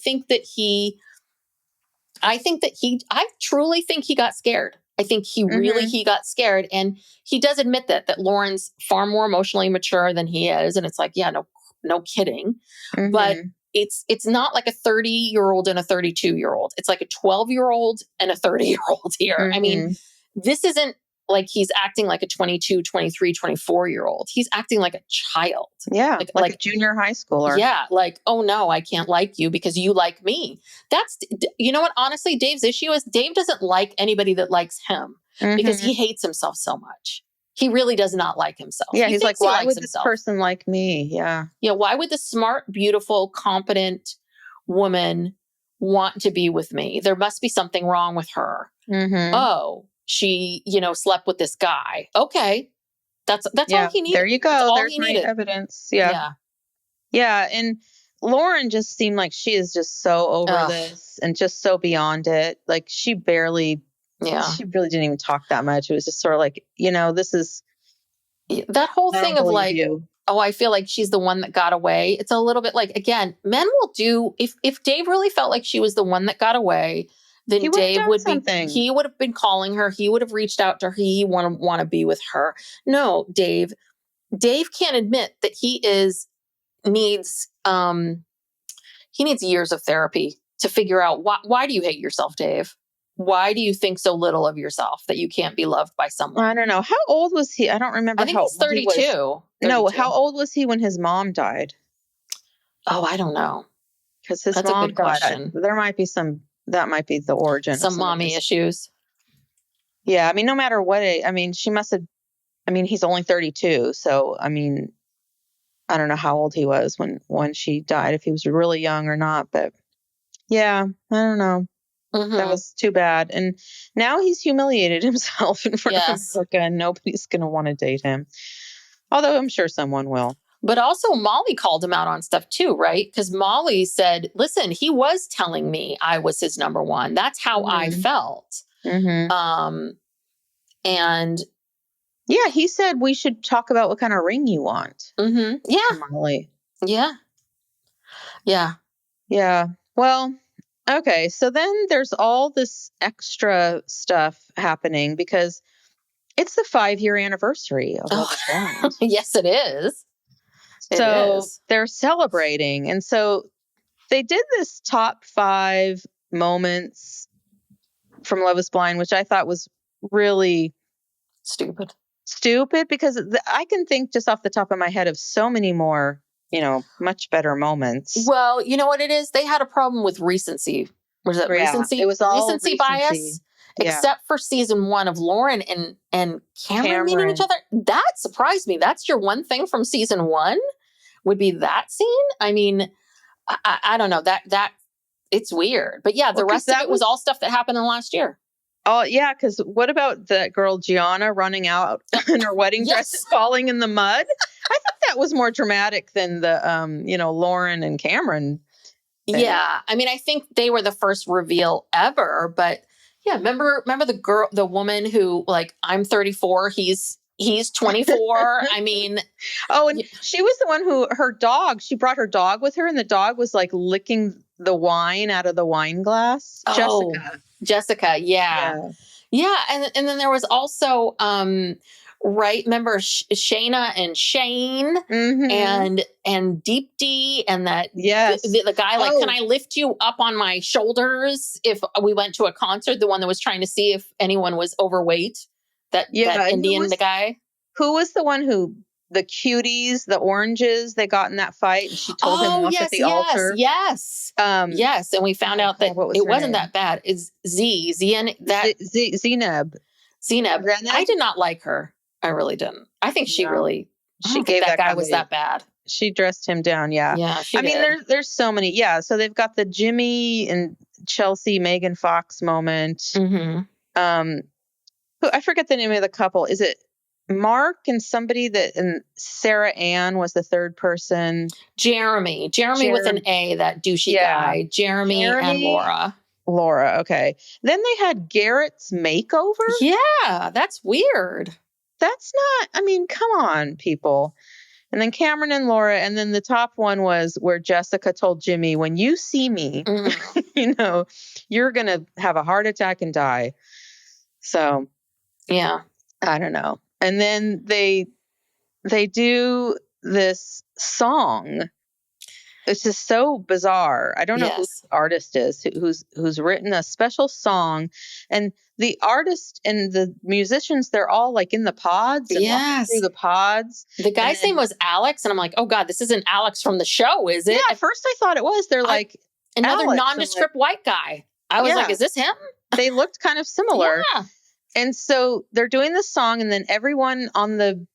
truly think he got scared. I think he got scared, and he does admit that Lauren's far more emotionally mature than he is. And it's like, yeah, no kidding. But it's not like a 30-year-old and a 32-year-old. It's like a 12-year-old and a 30-year-old here. I mean, this isn't like he's acting like a 22, 23, 24-year-old. He's acting like a child. Yeah. Like a junior high schooler. Yeah. Like, oh no, I can't like you because you like me. That's, you know what? Honestly, Dave's issue is Dave doesn't like anybody that likes him because he hates himself so much. He really does not like himself. Yeah. He's like, why would this person like me? Yeah. Yeah. Why would the smart, beautiful, competent woman want to be with me? There must be something wrong with her. Oh, she, slept with this guy. Okay. That's all he needed. There you go. There's my evidence. Yeah. Yeah. And Lauren just seemed like she is just so over this and just so beyond it. Like she really didn't even talk that much. It was just sort of like, this is that whole thing of like, oh, I feel like she's the one that got away. It's a little bit like, again, men will do, if Dave really felt like she was the one that got away, then Dave he would have been calling her. He would have reached out to her. He want to be with her. No, Dave can't admit that he needs years of therapy to figure out why do you hate yourself, Dave? Why do you think so little of yourself that you can't be loved by someone? I don't know. How old was he? I don't remember. I think he's 32. 32. No, how old was he when his mom died? Oh, I don't know. Because his mom died. There might be that might be the origin. Some mommy issues. Yeah, I mean, no matter what, she must have, he's only 32. So, I don't know how old he was when she died, if he was really young or not. But yeah, I don't know. That was too bad. And now he's humiliated himself in front of America, and nobody's going to want to date him. Although I'm sure someone will. But also Molly called him out on stuff too, right? Because Molly said, listen, he was telling me I was his number one. That's how I felt. And yeah, he said we should talk about what kind of ring you want. Yeah. Molly. Yeah. Yeah. Yeah. Well, okay. So then there's all this extra stuff happening because it's the 5-year anniversary of Love Is Blind. Yes, it is. So they're celebrating. And so they did this top 5 moments from Love Is Blind, which I thought was really stupid because I can think just off the top of my head of so many more, much better moments. Well, you know what it is? They had a problem with recency. Was it recency? It was all recency bias. Except for season 1 of Lauren and Cameron meeting each other. That surprised me. That's your one thing from season 1 would be that scene. I mean, I don't know, that it's weird. But yeah, the rest of it was all stuff that happened in the last year. Oh yeah, because what about that girl Gianna running out in her wedding dress and falling in the mud? I think that was more dramatic than the Lauren and Cameron thing. Yeah, I mean, I think they were the first reveal ever, but yeah, remember the woman who, like, I'm 34, he's 24. I mean, and she was the one who she brought her dog with her, and the dog was like licking the wine out of the wine glass. Jessica, yeah. And then there was also remember Shayna and Shane and Deep D, and that the guy like, can I lift you up on my shoulders if we went to a concert? The one that was trying to see if anyone was overweight. That Indian guy. Who was the one who the cuties, the oranges, they got in that fight, and she told him off at the altar. Yes. Yes. And we found out that it wasn't that bad. It's Zeneb. I did not like her. I really didn't. I think she gave that guy was that bad. She dressed him down. Yeah. Yeah. I mean, there's so many. Yeah. So they've got the Jimmy and Chelsea, Megan Fox moment. I forget the name of the couple. Is it Mark and somebody and Sarah Ann was the third person? Jeremy with an A, that douchey guy. Jeremy and Laura. Okay. Then they had Garrett's makeover. Yeah. That's weird. That's not, I mean, come on, people. And then Cameron and Laura. And then the top one was where Jessica told Jimmy, when you see me, you're going to have a heart attack and die. So, yeah, I don't know. And then they do this song. It's just so bizarre. I don't know who the artist is who's written a special song, and the artist and the musicians, they're all like in the pods and walking through the pods. The guy's name was Alex, and I'm like, oh God, this isn't Alex from the show, is it? Yeah, at first I thought it was. They're like another nondescript white guy. I was like, is this him? They looked kind of similar. Yeah. And so they're doing this song, and then everyone on the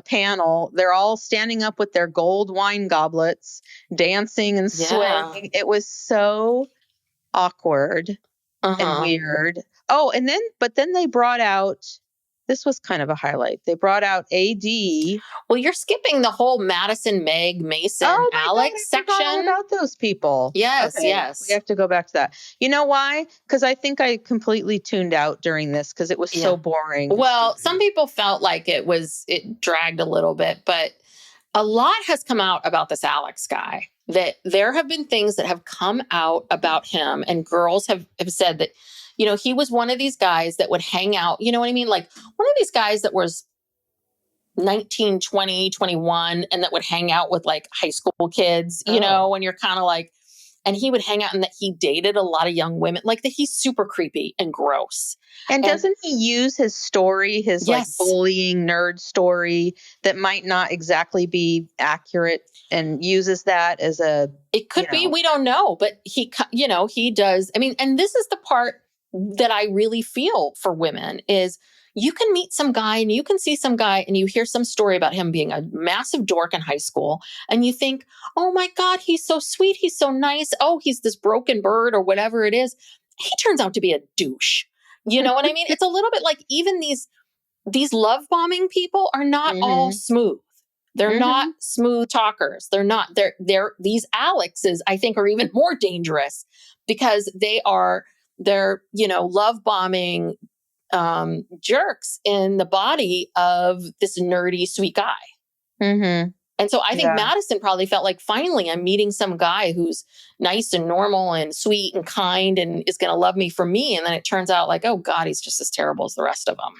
panel, they're all standing up with their gold wine goblets, dancing and swaying. It was so awkward and weird. Oh, but then they brought out, this was kind of a highlight. They brought out AD. Well, you're skipping the whole Madison, Meg, Mason, Alex section. All about those people. Yes, yes. We have to go back to that. You know why? Because I think I completely tuned out during this because it was so boring. Well, some people felt like it dragged a little bit, but a lot has come out about this Alex guy. That there have been things that have come out about him, and girls have said that, he was one of these guys that would hang out, you know what I mean? Like one of these guys that was 19, 20, 21, and that would hang out with like high school kids, when you're kind of like, and he would hang out, and that he dated a lot of young women, like that he's super creepy and gross. And doesn't he use his story, his like bullying nerd story that might not exactly be accurate, and uses that as it could be, we don't know, but he does. I mean, and this is the part that I really feel for women is you can meet some guy and you can see some guy and you hear some story about him being a massive dork in high school. And you think, oh my God, he's so sweet. He's so nice. Oh, he's this broken bird or whatever it is. He turns out to be a douche. You know what I mean? It's a little bit like even these love bombing people are not all smooth. They're not smooth talkers. They're these Alexes, I think, are even more dangerous because they're love bombing jerks in the body of this nerdy, sweet guy. Mm-hmm. And so I think Madison probably felt like, finally, I'm meeting some guy who's nice and normal and sweet and kind and is going to love me for me. And then it turns out like, oh God, he's just as terrible as the rest of them.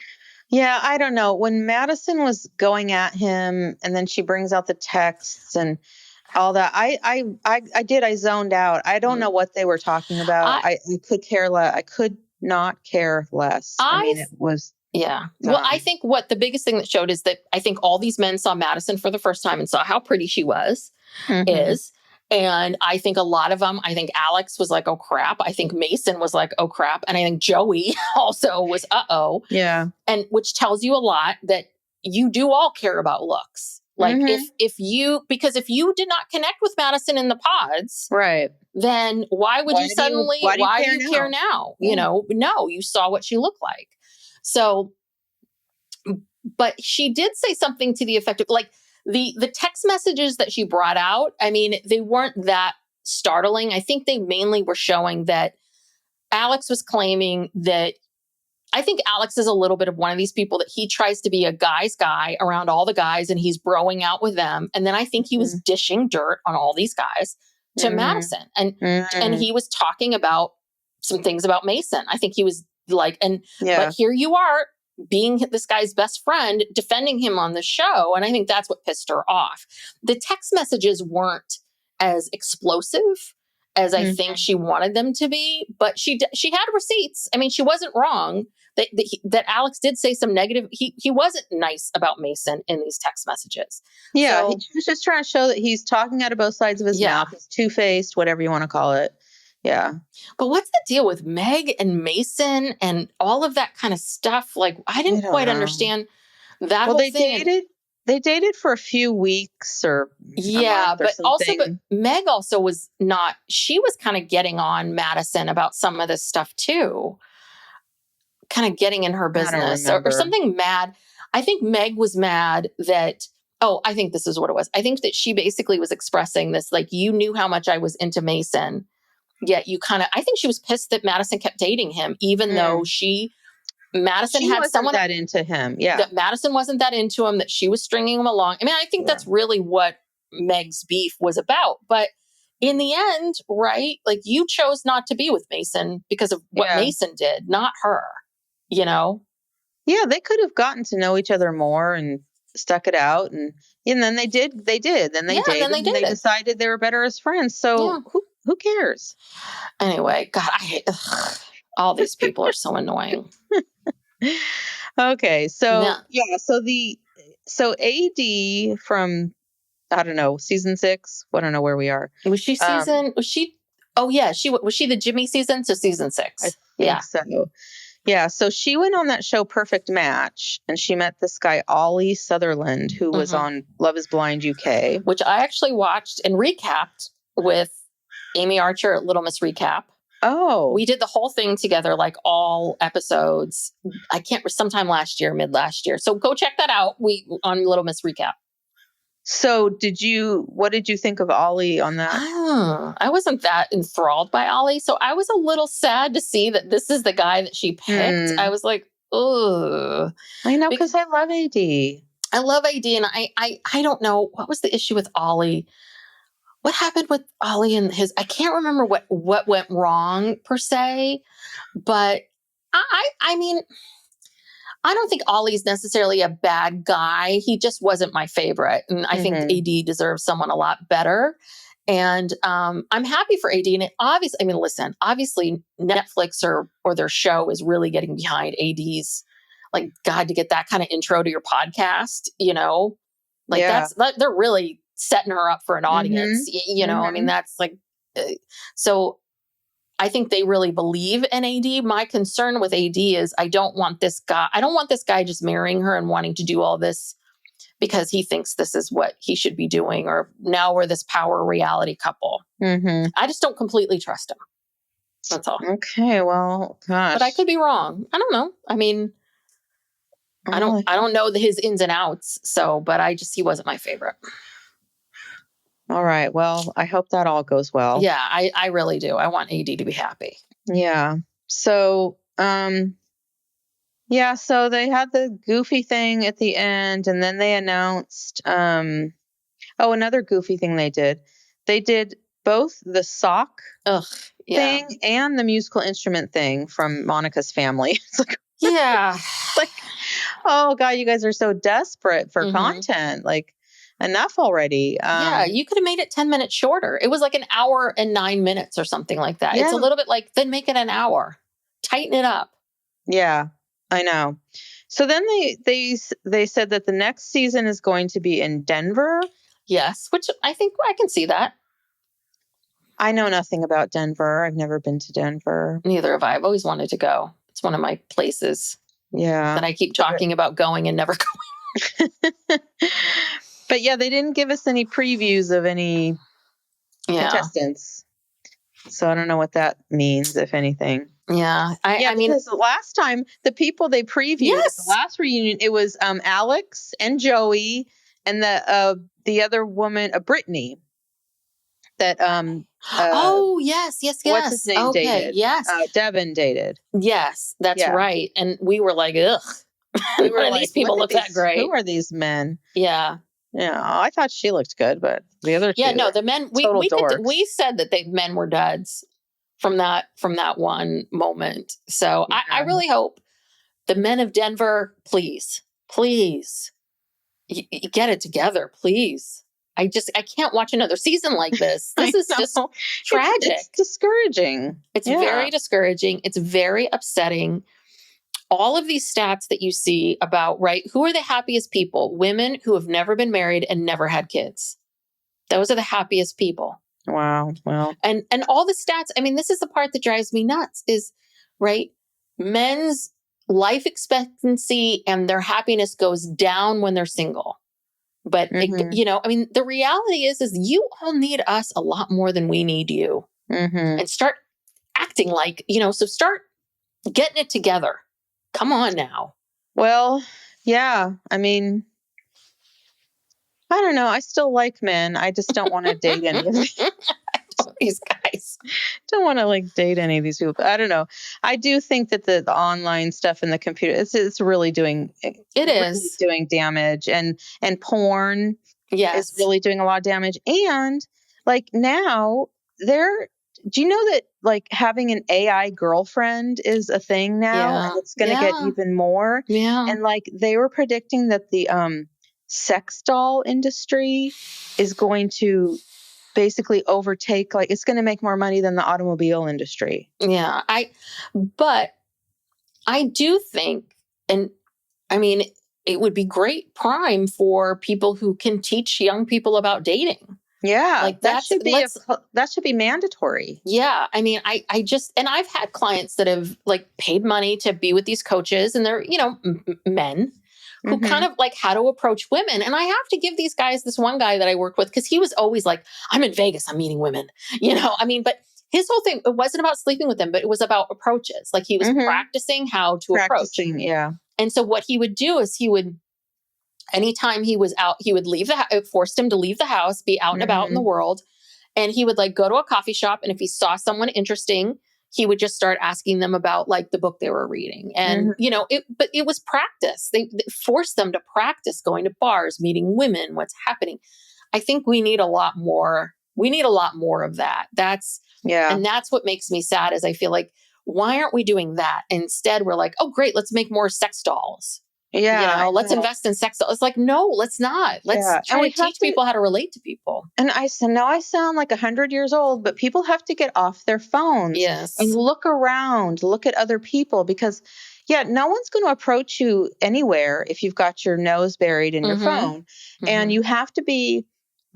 Yeah, I don't know. When Madison was going at him and then she brings out the texts and all that, I zoned out. I don't know what they were talking about. I could care less. I could not care less. I mean, it was... Yeah. Well, I think what the biggest thing that showed is that I think all these men saw Madison for the first time and saw how pretty she was, and I think a lot of them, I think Alex was like, oh crap. I think Mason was like, oh crap. And I think Joey also was, uh-oh. Yeah. And which tells you a lot that you do all care about looks. Like if you did not connect with Madison in the pods, right, then why do you care now? Yeah. No, you saw what she looked like. So, but she did say something to the effect of like the text messages that she brought out. I mean, they weren't that startling. I think they mainly were showing that Alex was claiming that, I think Alex is a little bit of one of these people that he tries to be a guy's guy around all the guys and he's broing out with them. And then I think he was dishing dirt on all these guys to Madison. And he was talking about some things about Mason. I think he was like, but here you are being this guy's best friend, defending him on the show. And I think that's what pissed her off. The text messages weren't as explosive as I think she wanted them to be, but she had receipts. I mean, she wasn't wrong that Alex did say some negative. He wasn't nice about Mason in these text messages. Yeah. He was just trying to show that he's talking out of both sides of his mouth. He's two-faced, whatever you want to call it. Yeah. But what's the deal with Meg and Mason and all of that kind of stuff? Like, I didn't quite understand that whole thing. They dated for a few weeks or but Meg also was not, she was kind of getting on Madison about some of this stuff too. Kind of getting in her business or something mad. I think Meg was mad that, I think this is what it was. I think that she basically was expressing this, like, you knew how much I was into Mason. Yet you I think she was pissed that Madison kept dating him, even though Madison had someone that into him. Yeah. That Madison wasn't that into him, that she was stringing him along. I mean, I think that's really what Meg's beef was about. But in the end, right? Like, you chose not to be with Mason because of what Mason did, not her, Yeah, they could have gotten to know each other more and stuck it out. And then they did. Then they dated. And they decided they were better as friends. So who cares? Anyway, God, I hate all these people are so annoying. Okay, so so AD from, I don't know, season 6. I don't know where we are. Was she the Jimmy season? So season 6. I think so. Yeah, so she went on that show Perfect Match, and she met this guy Ollie Sutherland, who was on Love Is Blind UK, which I actually watched and recapped with Amy Archer at Little Miss Recap. Oh, we did the whole thing together, like all episodes. Sometime mid last year. So go check that out. On Little Miss Recap. So what did you think of Ollie on that? I wasn't that enthralled by Ollie. So I was a little sad to see that this is the guy that she picked. I was like, ugh. I know, because I love AD. I love AD, and I don't know what was the issue with Ollie. What happened with Ollie and his? I can't remember what went wrong per se, but I mean, I don't think Ollie's necessarily a bad guy. He just wasn't my favorite, and I think AD deserves someone a lot better. And I'm happy for AD. And obviously, I mean, listen, obviously Netflix or their show is really getting behind AD's, like, God, to get that kind of intro to your podcast, like they're really setting her up for an audience, I mean, that's like, so I think they really believe in AD. My concern with AD is I don't want this guy just marrying her and wanting to do all this because he thinks this is what he should be doing, or now we're this power reality couple. I just don't completely trust him. That's all. Okay, well, gosh. But I could be wrong. I don't know. I mean, I don't know his ins and outs. So, but he wasn't my favorite. All right. Well, I hope that all goes well. Yeah, I really do. I want AD to be happy. Yeah. So, so they had the goofy thing at the end, and then they announced, another goofy thing they did. They did both the sock thing and the musical instrument thing from Monica's family. It's like, like, oh God, you guys are so desperate for content. Like, enough already. You could have made it 10 minutes shorter. It was like an hour and 9 minutes or something like that. Yeah. It's a little bit like, then make it an hour. Tighten it up. Yeah, I know. So then they said that the next season is going to be in Denver. Yes, which I think I can see that. I know nothing about Denver. I've never been to Denver. Neither have I. I've always wanted to go. It's one of my places. Yeah. That I keep talking about going and never going. But yeah, they didn't give us any previews of any contestants. So I don't know what that means, if anything. Yeah. I mean, because the last time, the people they previewed at the last reunion, it was Alex and Joey and the other woman, Brittany. That yes. What's his name dated? Yes. Devin dated. Yes, that's right. And we were like, ugh. We were like, these people look that great. Who are these men? Yeah. Yeah, I thought she looked good, but the other two. Yeah, no, the men we said that men were duds from that one moment. So I really hope the men of Denver, please, you get it together, please. I can't watch another season like this. This is just tragic. It's discouraging. It's very discouraging. It's very upsetting. All of these stats that you see about, who are the happiest people? Women who have never been married and never had kids. Those are the happiest people. Wow. Well, and all the stats, I mean, this is the part that drives me nuts is, men's life expectancy and their happiness goes down when they're single. But, I mean, the reality is you all need us a lot more than we need you. And start acting like, so start getting it together. Come on now. Well, yeah. I mean, I don't know. I still like men. I just don't want to date any of these guys. Don't want to date any of these people. I don't know. I do think that the online stuff in the computer, it's really doing doing damage, and porn is really doing a lot of damage. And now do you know that having an AI girlfriend is a thing now, and it's going to get even more? Yeah. And they were predicting that the sex doll industry is going to basically overtake, it's going to make more money than the automobile industry. Yeah. But I do think, and I mean, it would be great prime for people who can teach young people about dating. Yeah, that should be mandatory. Yeah, I mean, I just, and I've had clients that have paid money to be with these coaches, and they're men who kind of how to approach women. And I have to give these guys, this one guy that I worked with, because he was always like, I'm in Vegas, I'm meeting women, I mean, but his whole thing, it wasn't about sleeping with them, but it was about approaches. He was practicing how to approach. Yeah. And so what he would do is anytime he was out, he would forced him to leave the house, be out and about in the world. And he would go to a coffee shop. And if he saw someone interesting, he would just start asking them about like the book they were reading. And, but it was practice. They forced them to practice going to bars, meeting women, what's happening. I think we need a lot more. We need a lot more of that. And that's what makes me sad is I feel like, why aren't we doing that? Instead, we're like, oh, great, let's make more sex dolls. Yeah. Let's invest in sex dolls. It's like, no, let's not. Let's try to teach people how to relate to people. And I sound like 100 years old, but people have to get off their phones and look around, look at other people because, no one's going to approach you anywhere if you've got your nose buried in your phone. And you have to be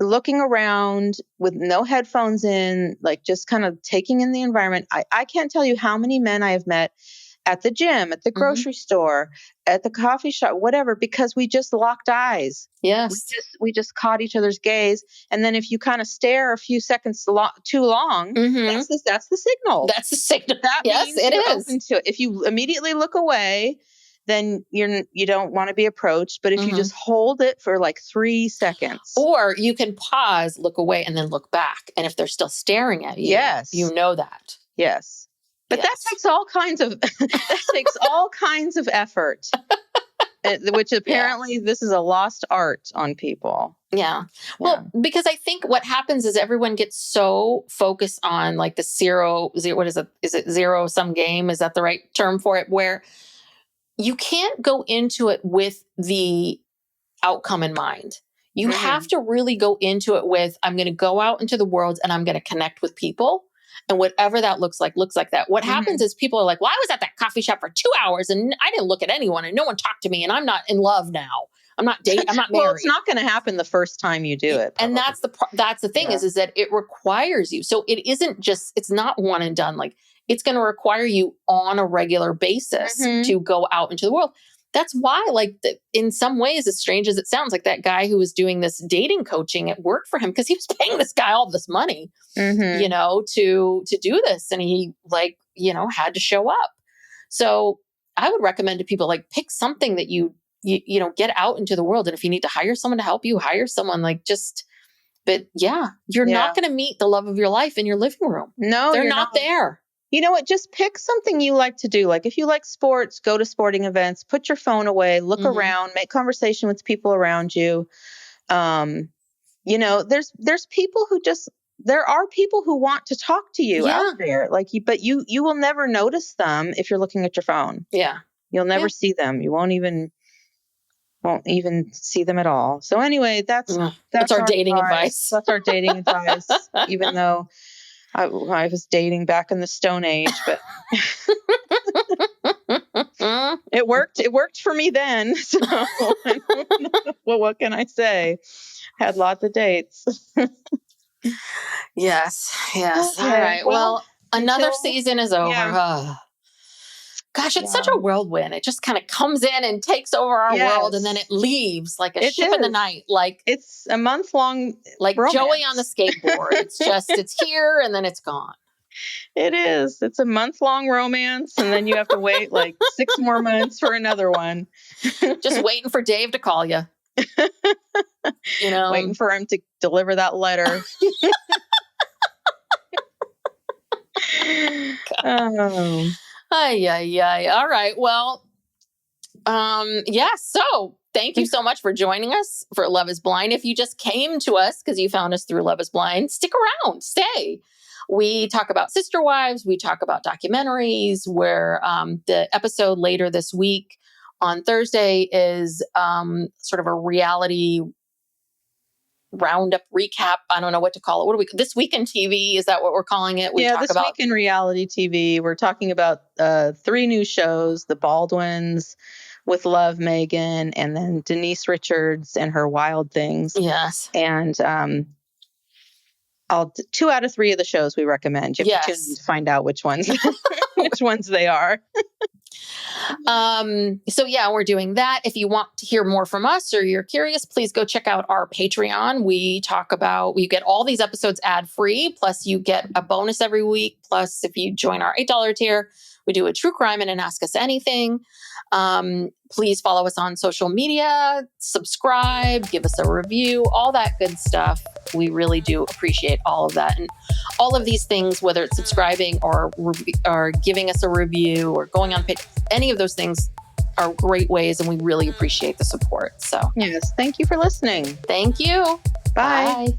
looking around with no headphones in, like just kind of taking in the environment. I can't tell you how many men I have met at the gym, at the grocery store, at the coffee shop, whatever, because we just locked eyes. Yes. We just caught each other's gaze. And then if you kind of stare a few seconds too long, that's the signal. That's the signal. That means it is. Open to it. If you immediately look away, then you don't want to be approached. But if you just hold it for like 3 seconds. Or you can pause, look away, and then look back. And if they're still staring at you, you know that. Yes. But that takes all kinds of effort, which apparently this is a lost art on people. Yeah. Well, because I think what happens is everyone gets so focused on like the zero, what is it? Is it zero sum game? Is that the right term for it? Where you can't go into it with the outcome in mind. You have to really go into it with, I'm going to go out into the world and I'm going to connect with people. And whatever that looks like that. What happens is people are like, well, I was at that coffee shop for 2 hours and I didn't look at anyone and no one talked to me and I'm not in love now. I'm not dating. I'm not married. Well, it's not going to happen the first time you do it. Probably. And that's the thing is that it requires you. So it isn't just, it's not one and done. Like it's going to require you on a regular basis to go out into the world. That's why, like, in some ways, as strange as it sounds, like that guy who was doing this dating coaching, it worked for him because he was paying this guy all this money, to do this. And he, like, had to show up. So I would recommend to people, like, pick something that you get out into the world. And if you need to hire someone to help you, hire someone, like, you're not going to meet the love of your life in your living room. No, they're not there. You know what? Just pick something you like to do. Like if you like sports, go to sporting events, put your phone away, look around, make conversation with people around you. There's people who there are people who want to talk to you out there. Like but you will never notice them if you're looking at your phone. Yeah. You'll never see them. You won't even see them at all. So anyway, that's our dating advice. That's our dating advice, even though I was dating back in the Stone Age, but it worked. It worked for me then. So, well, what can I say? Had lots of dates. Yes. Okay. All right. Well, another season is over. Yeah. Gosh, it's such a whirlwind. It just kind of comes in and takes over our world, and then it leaves like a ship in the night. Like it's a month-long, like romance. Joey on the skateboard. It's here and then it's gone. It is. It's a month-long romance, and then you have to wait like 6 more months for another one. Just waiting for Dave to call you. Waiting for him to deliver that letter. Oh. Ay. All right. Well, so thank you so much for joining us for Love is Blind. If you just came to us because you found us through Love is Blind, stick around, stay. We talk about sister wives. We talk about documentaries where the episode later this week on Thursday is sort of a reality roundup recap. I don't know what to call it. This Week in TV? Is that what we're calling it? This Week in Reality TV. We're talking about 3 new shows: The Baldwins with Love Megan, and then Denise Richards and her Wild Things. Yes. And 2 out of 3 of the shows we recommend. You have to tune in to find out which ones they are. We're doing that. If you want to hear more from us or you're curious, please go check out our Patreon. We get all these episodes ad free, plus you get a bonus every week. Plus, if you join our $8 tier, We do a true crime and an Ask Us Anything. Please follow us on social media, subscribe, give us a review, all that good stuff. We really do appreciate all of that. And all of these things, whether it's subscribing or giving us a review or going on page, any of those things are great ways, and we really appreciate the support. So yes, thank you for listening. Thank you. Bye.